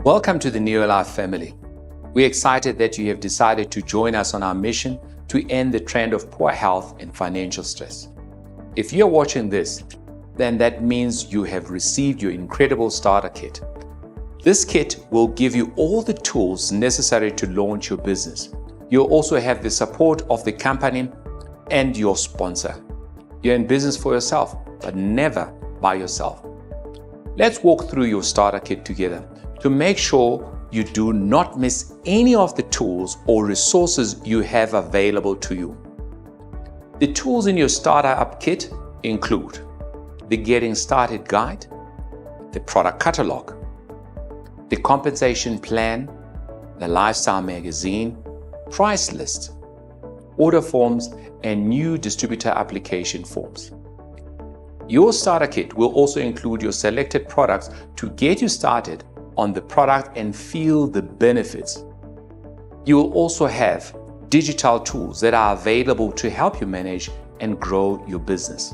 Welcome to the NeoLife family. We're excited that you have decided to join us on our mission to end the trend of poor health and financial stress. If you're watching this, then that means you have received your incredible starter kit. This kit will give you all the tools necessary to launch your business. You'll also have the support of the company and your sponsor. You're in business for yourself, but never by yourself. Let's walk through your starter kit together to make sure you do not miss any of the tools or resources you have available to you. The tools in your starter up kit include the Getting Started Guide, the Product Catalog, the Compensation Plan, the Lifestyle Magazine, Price List, order forms, and new distributor application forms. Your starter kit will also include your selected products to get you started on the product and feel the benefits. You will also have digital tools that are available to help you manage and grow your business.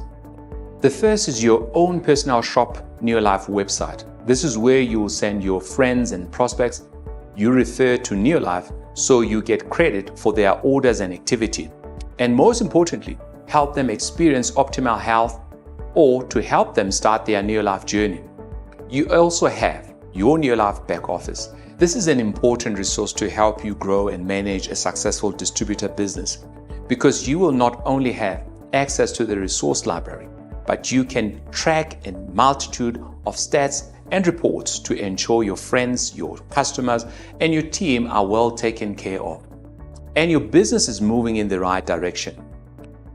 The first is your own personal shop NeoLife website. This is where you will send your friends and prospects you refer to NeoLife so you get credit for their orders and activity. And most importantly, help them experience optimal health or to help them start their NeoLife journey. You also have your NeoLife back office. This is an important resource to help you grow and manage a successful distributor business because you will not only have access to the resource library, but you can track a multitude of stats and reports to ensure your friends, your customers, and your team are well taken care of. And your business is moving in the right direction.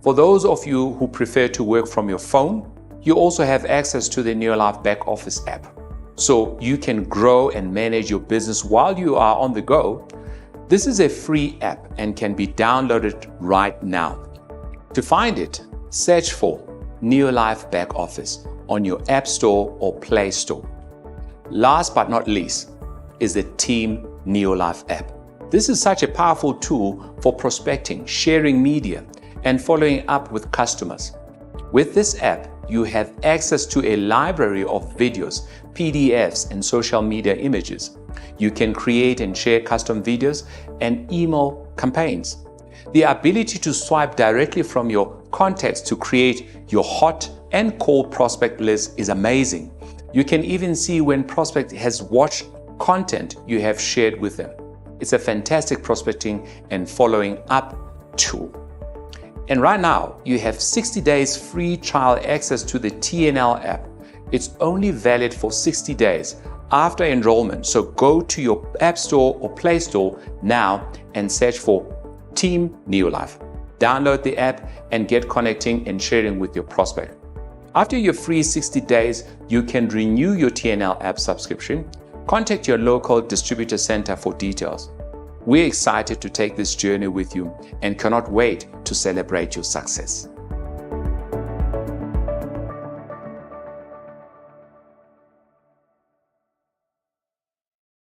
For those of you who prefer to work from your phone, you also have access to the NeoLife back office app. So you can grow and manage your business while you are on the go. This is a free app and can be downloaded right now. To find it, search for NeoLife Back Office on your App Store or Play Store. Last but not least is the Team NeoLife app. This is such a powerful tool for prospecting, sharing media, and following up with customers. With this app, you have access to a library of videos, PDFs, and social media images. You can create and share custom videos and email campaigns. The ability to swipe directly from your contacts to create your hot and cold prospect list is amazing. You can even see when prospect has watched content you have shared with them. It's a fantastic prospecting and following up tool. And right now, you have 60 days free trial access to the TNL app. It's only valid for 60 days after enrollment. So go to your App Store or Play Store now and search for Team NeoLife. Download the app and get connecting and sharing with your prospect. After your free 60 days, you can renew your TNL app subscription. Contact your local distributor center for details. We're excited to take this journey with you and cannot wait to celebrate your success.